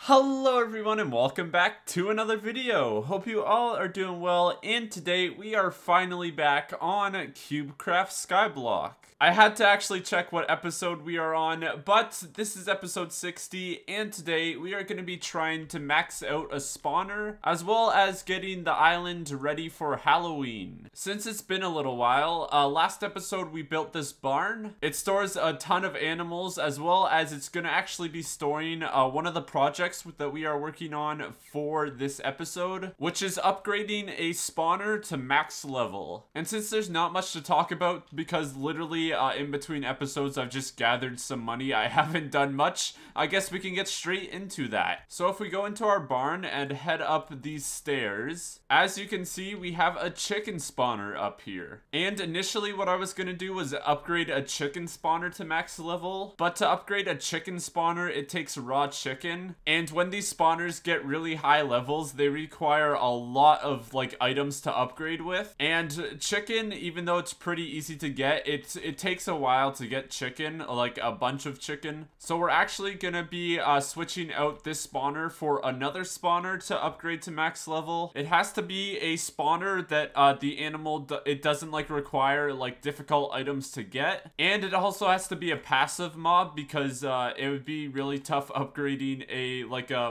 Hello everyone and welcome back to another video. Hope you all are doing well, and today we are finally back on CubeCraft Skyblock. I had to actually check what episode we are on, but this is episode 60, and today we are going to be trying to max out a spawner, as well as getting the island ready for Halloween. Since it's been a little while, last episode we built this barn. It stores a ton of animals, as well as it's going to actually be storing one of the projects that we are working on for this episode, which is upgrading a spawner to max level. And since there's not much to talk about, because literally in between episodes I've just gathered some money, I haven't done much, I guess we can get straight into that. So if we go into our barn and head up these stairs, as you can see, we have a chicken spawner up here. And initially what I was going to do was upgrade a chicken spawner to max level, but to upgrade a chicken spawner it takes raw chicken, and when these spawners get really high levels, they require a lot of like items to upgrade with. And chicken, even though it's pretty easy to get, it takes a while to get chicken, like a bunch of chicken. So we're actually gonna be switching out this spawner for another spawner to upgrade to max level. It has to be a spawner that the animal it doesn't like require like difficult items to get, and it also has to be a passive mob, because it would be really tough upgrading a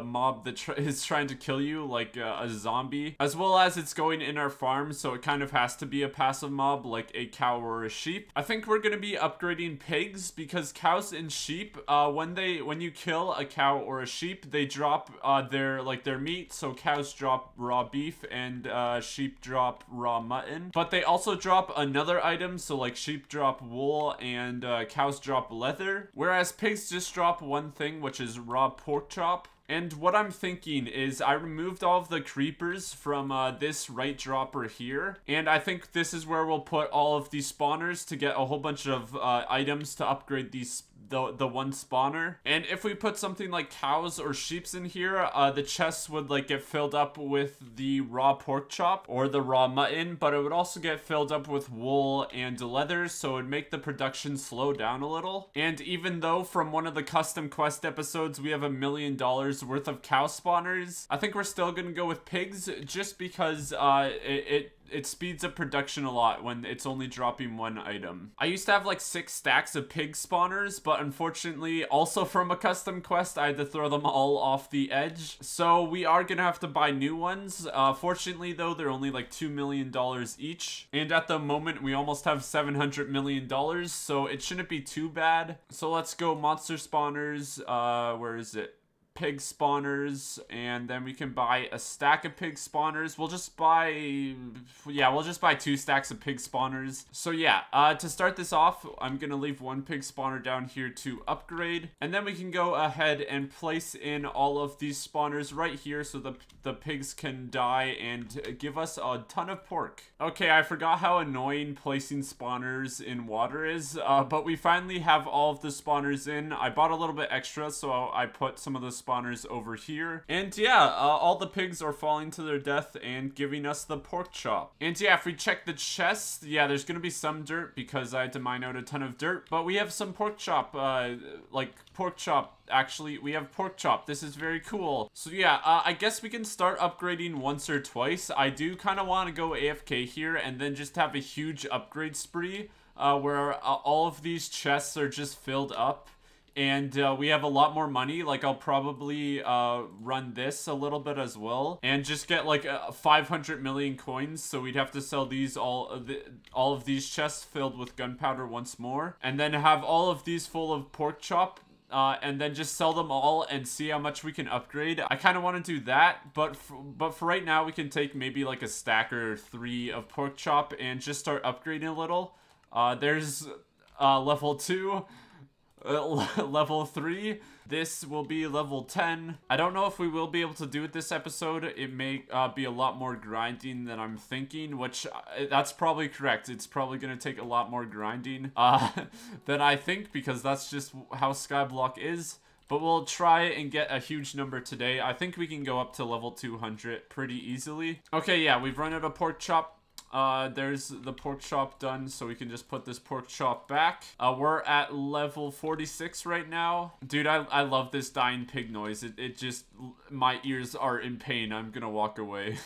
mob that is trying to kill you, like a zombie, as well as it's going in our farm, so it kind of has to be a passive mob like a cow or a sheep. I think we're gonna be upgrading pigs, because cows and sheep, when you kill a cow or a sheep, they drop their meat. So cows drop raw beef and sheep drop raw mutton, but they also drop another item, so like sheep drop wool and cows drop leather, whereas pigs just drop one thing, which is raw pork chop. And what I'm thinking is I removed all of the creepers from this right dropper here, and I think this is where we'll put all of these spawners to get a whole bunch of items to upgrade the one spawner. And if we put something like cows or sheeps in here, the chests would like get filled up with the raw pork chop or the raw mutton, but it would also get filled up with wool and leather, so it would make the production slow down a little. And even though from one of the custom quest episodes we have $1 million worth of cow spawners, I think we're still gonna go with pigs, just because it speeds up production a lot when it's only dropping one item. I used to have like 6 stacks of pig spawners, but unfortunately, also from a custom quest, I had to throw them all off the edge. So we are gonna have to buy new ones. Fortunately though, they're only like $2 million each. And at the moment, we almost have $700 million, so it shouldn't be too bad. So let's go monster spawners. Where is it? Pig spawners, and then we can buy a stack of pig spawners. We'll just buy 2 stacks of pig spawners. So yeah, to start this off, I'm gonna leave one pig spawner down here to upgrade, and then we can go ahead and place in all of these spawners right here so the pigs can die and give us a ton of pork. Okay, I forgot how annoying placing spawners in water is, but we finally have all of the spawners in. I bought a little bit extra, so I put some of the spawners over here, and yeah, all the pigs are falling to their death and giving us the pork chop. And yeah, if we check the chest, yeah, there's gonna be some dirt because I had to mine out a ton of dirt, but we have some pork chop, actually, we have pork chop. This is very cool. So yeah, I guess we can start upgrading once or twice. I do kind of want to go AFK here and then just have a huge upgrade spree, where all of these chests are just filled up. And we have a lot more money. Like, I'll probably run this a little bit as well, and just get like 500 million coins. So we'd have to sell these all of these chests filled with gunpowder once more, and then have all of these full of pork chop. And then just sell them all and see how much we can upgrade. I kind of want to do that, but for right now, we can take maybe like a stack or 3 of pork chop and just start upgrading a little. There's level 2. Level 3. This will be level 10. I don't know if we will be able to do it this episode. It may be a lot more grinding than I'm thinking, which that's probably correct. It's probably going to take a lot more grinding than I think, because that's just how Skyblock is. But we'll try and get a huge number today. I think we can go up to level 200 pretty easily. Okay, yeah, we've run out of pork chop. There's the pork chop done, so we can just put this pork chop back. We're at level 46 right now. Dude, I love this dying pig noise. It just, my ears are in pain. I'm gonna walk away.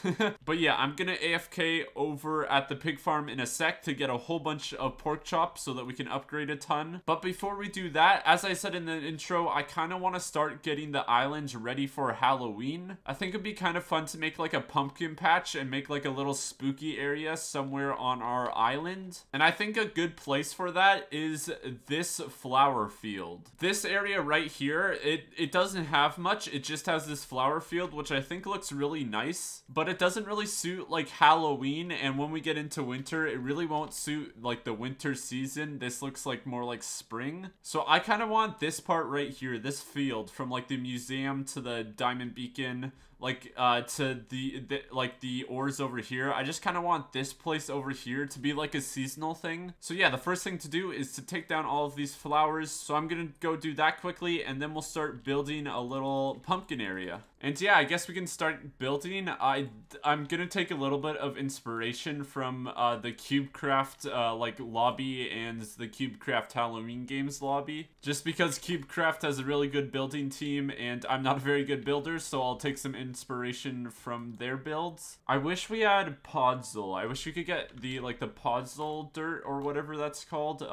But yeah, I'm gonna AFK over at the pig farm in a sec to get a whole bunch of pork chops so that we can upgrade a ton. But before we do that, as I said in the intro, I kind of want to start getting the island ready for Halloween. I think it'd be kind of fun to make like a pumpkin patch and make like a little spooky area somewhere on our island. And I think a good place for that is this flower field. This area right here, it doesn't have much. It just has this flower field, which I think looks really nice, but it doesn't really suit like Halloween. And when we get into winter, it really won't suit like the winter season. This looks like more like spring. So I kind of want this part right here, this field, from like the museum to the diamond beacon, like to the ores over here. I just kind of want this place over here to be like a seasonal thing. So yeah, the first thing to do is to take down all of these flowers. So I'm gonna go do that quickly, and then we'll start building a little pumpkin area. And yeah, I guess we can start building. I'm gonna take a little bit of inspiration from the CubeCraft like lobby and the CubeCraft Halloween games lobby, just because CubeCraft has a really good building team and I'm not a very good builder, so I'll take some inspiration from their builds. I wish we had Podzol. I wish we could get the like the Podzol dirt or whatever that's called.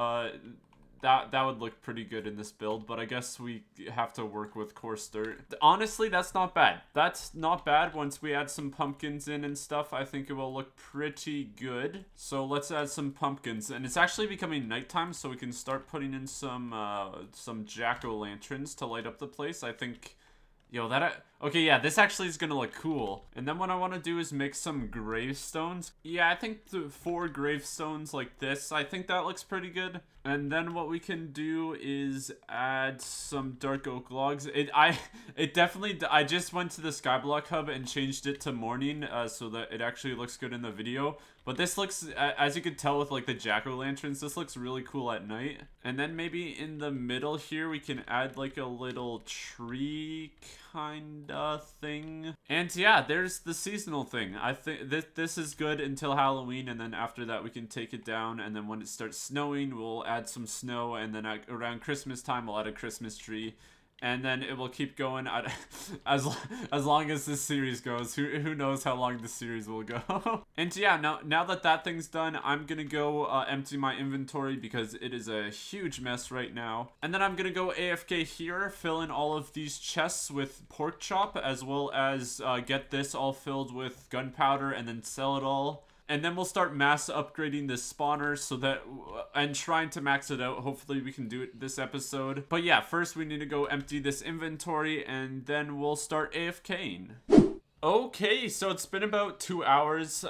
That would look pretty good in this build, but I guess we have to work with coarse dirt. Honestly, that's not bad. That's not bad. Once we add some pumpkins in and stuff, I think it will look pretty good. So let's add some pumpkins. And it's actually becoming nighttime, so we can start putting in some jack-o'-lanterns to light up the place. I think... Yo, okay, yeah, this actually is gonna look cool. And then what I want to do is make some gravestones. Yeah, I think the 4 gravestones like this, I think that looks pretty good. And then what we can do is add some dark oak logs. I just went to the Skyblock hub and changed it to morning so that it actually looks good in the video. But this looks, as you could tell with like the jack-o'-lanterns, this looks really cool at night. And then maybe in the middle here, we can add like a little tree kinda thing. And yeah, there's the seasonal thing. I think this is good until Halloween, and then after that we can take it down. And then when it starts snowing, we'll add some snow, and then around Christmas time, we'll add a Christmas tree. And then it will keep going as long as this series goes. Who knows how long this series will go. And yeah, now that thing's done, I'm gonna go empty my inventory because it is a huge mess right now. And then I'm gonna go AFK here, fill in all of these chests with pork chop, as well as get this all filled with gunpowder and then sell it all. And then we'll start mass upgrading this spawner so that, and trying to max it out. Hopefully we can do it this episode. But yeah, first we need to go empty this inventory, and then we'll start AFKing. Okay, so it's been about 2 hours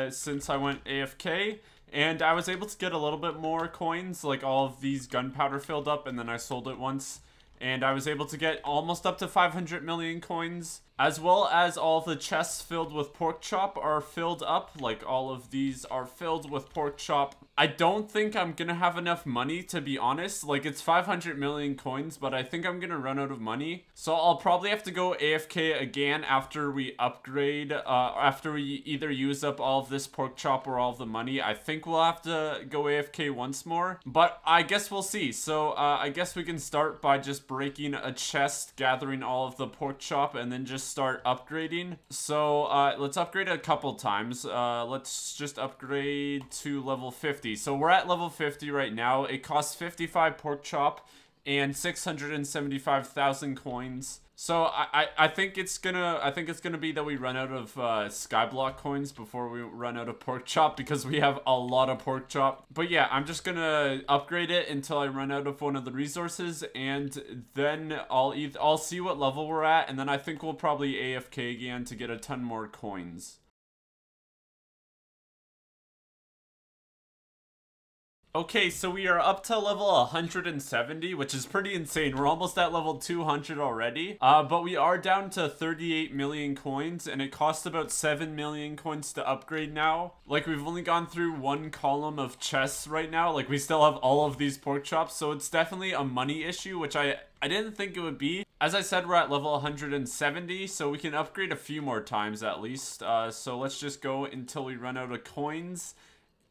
since I went AFK. And I was able to get a little bit more coins, like all of these gunpowder filled up, and then I sold it once. And I was able to get almost up to 500 million coins, as well as all the chests filled with pork chop are filled up. Like all of these are filled with pork chop. I don't think I'm gonna have enough money, to be honest. Like, it's 500 million coins, but I think I'm gonna run out of money. So I'll probably have to go AFK again after we upgrade, after we either use up all of this pork chop or all of the money. I think we'll have to go AFK once more, but I guess we'll see. So I guess we can start by just breaking a chest, gathering all of the pork chop, and then just start upgrading. So let's upgrade a couple times. Let's just upgrade to level 50. So we're at level 50 right now. It costs 55 pork chop and 675,000 coins. So I think it's gonna be that we run out of Skyblock coins before we run out of pork chop, because we have a lot of pork chop. But yeah, I'm just gonna upgrade it until I run out of one of the resources, and then I'll see what level we're at, and then I think we'll probably AFK again to get a ton more coins. Okay, so we are up to level 170, which is pretty insane. We're almost at level 200 already. But we are down to 38 million coins, and it costs about 7 million coins to upgrade now. Like, we've only gone through one column of chests right now. Like, we still have all of these pork chops, so it's definitely a money issue, which I didn't think it would be. As I said, we're at level 170, so we can upgrade a few more times at least. So let's just go until we run out of coins.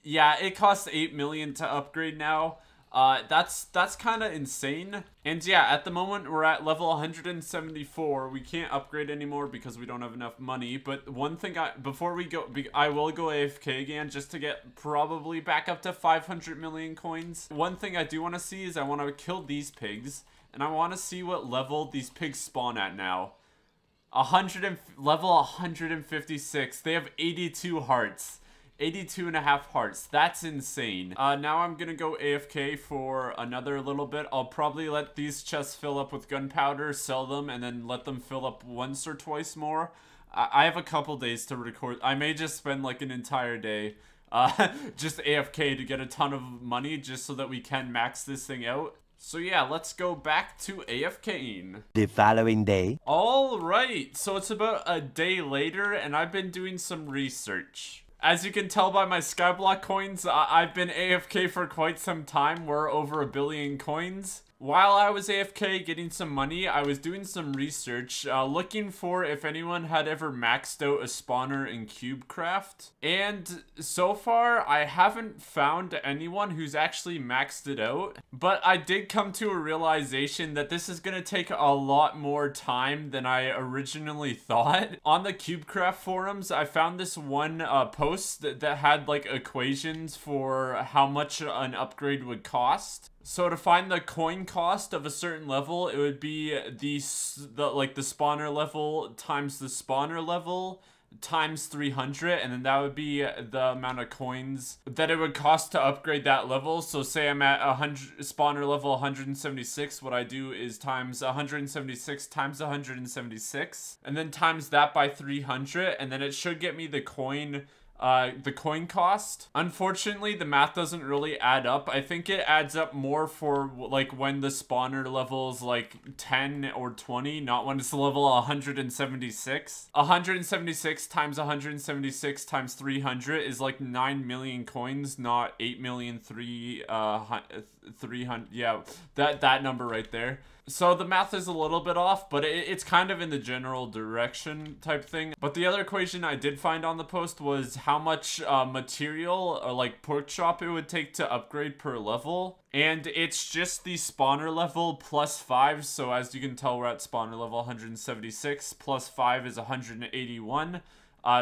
Yeah, it costs 8 million to upgrade now. That's kind of insane. And yeah, at the moment we're at level 174. We can't upgrade anymore because we don't have enough money. But one thing before we go, I will go AFK again just to get probably back up to 500 million coins. One thing I do want to see is I want to kill these pigs, and I want to see what level these pigs spawn at now. Level 156. They have 82 hearts. 82 and a half hearts. That's insane. Now I'm gonna go AFK for another little bit. I'll probably let these chests fill up with gunpowder, sell them, and then let them fill up once or twice more. I have a couple days to record. I may just spend like an entire day just AFK to get a ton of money just so that we can max this thing out. So yeah, let's go back to AFKing. The following day. Alright, so it's about a day later, and I've been doing some research. As you can tell by my Skyblock coins, I've been AFK for quite some time. We're over 1 billion coins. While I was AFK getting some money, I was doing some research, looking for if anyone had ever maxed out a spawner in CubeCraft. And so far, I haven't found anyone who's actually maxed it out. But I did come to a realization that this is going to take a lot more time than I originally thought. On the CubeCraft forums, I found this one post that had like equations for how much an upgrade would cost. So to find the coin cost of a certain level, it would be the spawner level times the spawner level times 300, and then that would be the amount of coins that it would cost to upgrade that level. So say I'm at 100 spawner level 176, what I do is times 176 times 176, and then times that by 300, and then it should get me the coin cost. Unfortunately, the math doesn't really add up. I think it adds up more for like when the spawner level is like 10 or 20, not when it's level 176. 176 times 176 times 300 is like 9 million coins, not 8 million 300. Yeah, that number right there. So the math is a little bit off, but it's kind of in the general direction type thing. But the other equation I did find on the post was how much material or like pork chop it would take to upgrade per level. And it's just the spawner level plus 5. So as you can tell, we're at spawner level 176 plus 5 is 181.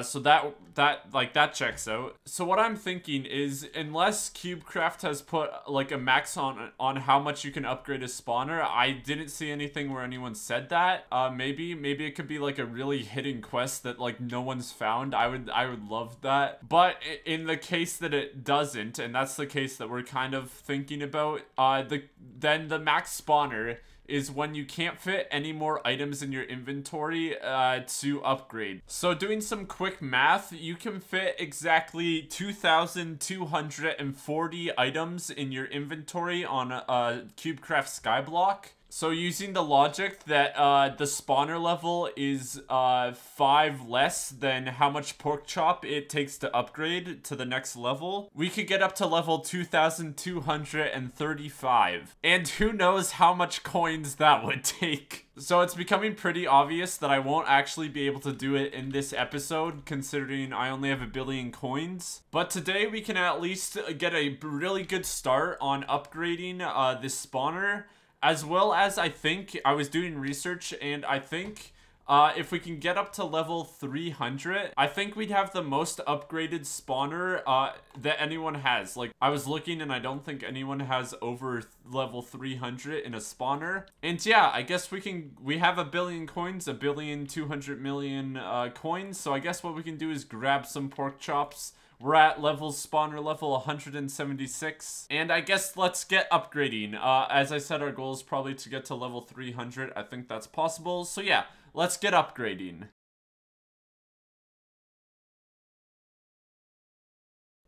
So that checks out. So what I'm thinking is, unless CubeCraft has put like a max on how much you can upgrade a spawner, I didn't see anything where anyone said that. Maybe it could be like a really hidden quest that like no one's found. I would love that. But in the case that it doesn't, and that's the case that we're kind of thinking about, then the max spawner is when you can't fit any more items in your inventory to upgrade. So doing some quick math, you can fit exactly 2,240 items in your inventory on a CubeCraft Skyblock. So using the logic that the spawner level is 5 less than how much pork chop it takes to upgrade to the next level, we could get up to level 2,235. And who knows how much coins that would take. So it's becoming pretty obvious that I won't actually be able to do it in this episode, considering I only have 1 billion coins. But today we can at least get a really good start on upgrading this spawner. As well as, I think, I was doing research, and I think if we can get up to level 300, I think we'd have the most upgraded spawner that anyone has. Like, I was looking, and I don't think anyone has over level 300 in a spawner. And yeah, I guess we have 1 billion coins, 1,200 million coins, so I guess what we can do is grab some pork chops. We're at spawner level 176, and I guess let's get upgrading. As I said, our goal is probably to get to level 300. I think that's possible, so yeah, let's get upgrading.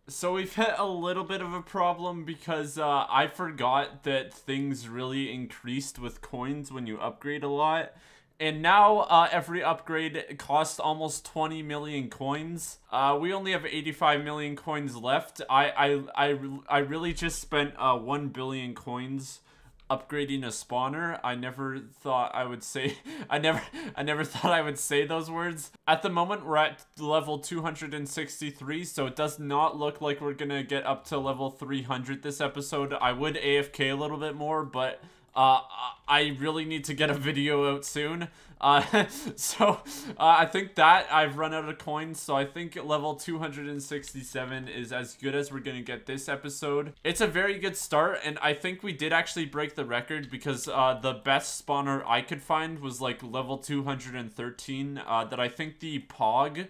So we've hit a little bit of a problem because I forgot that things really increased with coins when you upgrade a lot. And now every upgrade costs almost 20 million coins. We only have 85 million coins left. I really just spent 1 billion coins upgrading a spawner. I never thought I would say I never thought I would say those words. At the moment we're at level 263, so it does not look like we're gonna get up to level 300 this episode. I would AFK a little bit more, but I really need to get a video out soon. I think that I've run out of coins, so I think level 267 is as good as we're gonna get this episode. It's a very good start, and I think we did actually break the record because the best spawner I could find was like level 213 that I think the Pog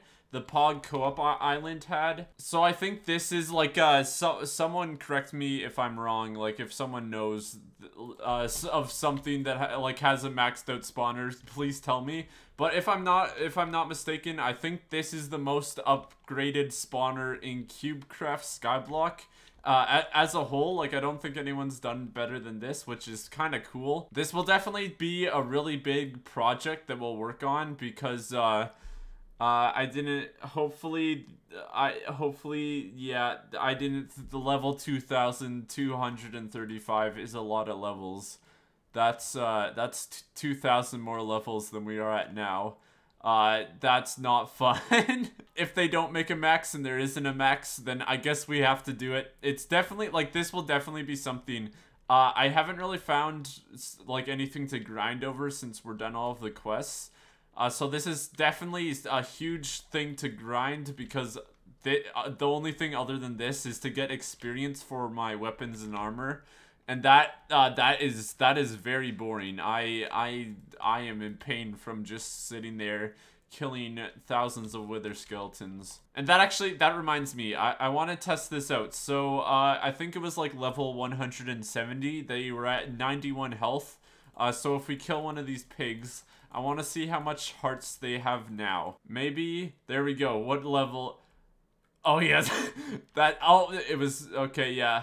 co-op island had. So I think this is like someone correct me if I'm wrong, like if someone knows of something that like has a maxed out spawner, please tell me. But if I'm not mistaken, I think this is the most upgraded spawner in CubeCraft Skyblock. As a whole, like, I don't think anyone's done better than this, which is kind of cool. This will definitely be a really big project that we'll work on because yeah, the level 2235 is a lot of levels. That's 2,000 more levels than we are at now. That's not fun. If they don't make a max and there isn't a max, then I guess we have to do it. It's definitely, like, this will definitely be something. I haven't really found, like, anything to grind over since we're done all of the quests. So this is definitely a huge thing to grind because the only thing other than this is to get experience for my weapons and armor, and that is very boring. I am in pain from just sitting there killing thousands of wither skeletons. And that reminds me, I want to test this out. So I think it was like level 170. They were at 91 health. So if we kill one of these pigs, I want to see how much hearts they have now. Maybe, there we go. What level? Oh yes, it was, okay, yeah.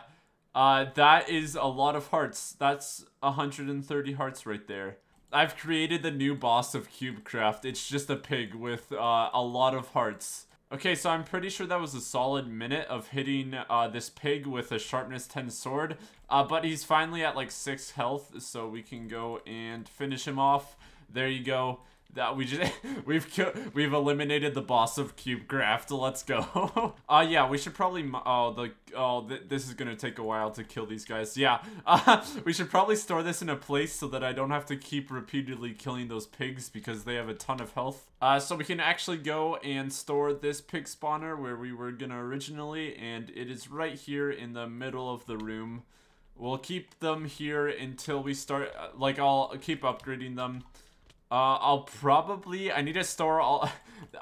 That is a lot of hearts. That's 130 hearts right there. I've created the new boss of CubeCraft. It's just a pig with a lot of hearts. Okay, so I'm pretty sure that was a solid minute of hitting this pig with a sharpness 10 sword. But he's finally at like 6 health, so we can go and finish him off. There you go. That we've eliminated the boss of CubeCraft. Let's go. Yeah, we should probably this is gonna take a while to kill these guys. Yeah, we should probably store this in a place so that I don't have to keep repeatedly killing those pigs because they have a ton of health. So we can actually go and store this pig spawner where we were gonna originally, and it is right here in the middle of the room. We'll keep them here until we start. Like, I'll keep upgrading them. I need to store all,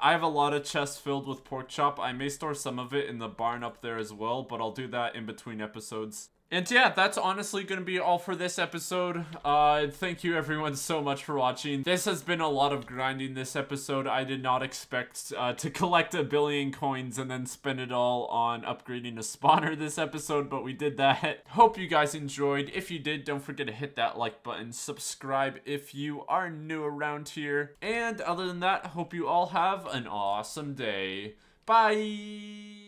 I have a lot of chests filled with pork chop. I may store some of it in the barn up there as well, but I'll do that in between episodes. And yeah, that's honestly gonna be all for this episode. Thank you everyone so much for watching. This has been a lot of grinding this episode. I did not expect to collect 1 billion coins and then spend it all on upgrading a spawner this episode, but we did that. Hope you guys enjoyed. If you did, don't forget to hit that like button, subscribe if you are new around here. And other than that, hope you all have an awesome day. Bye!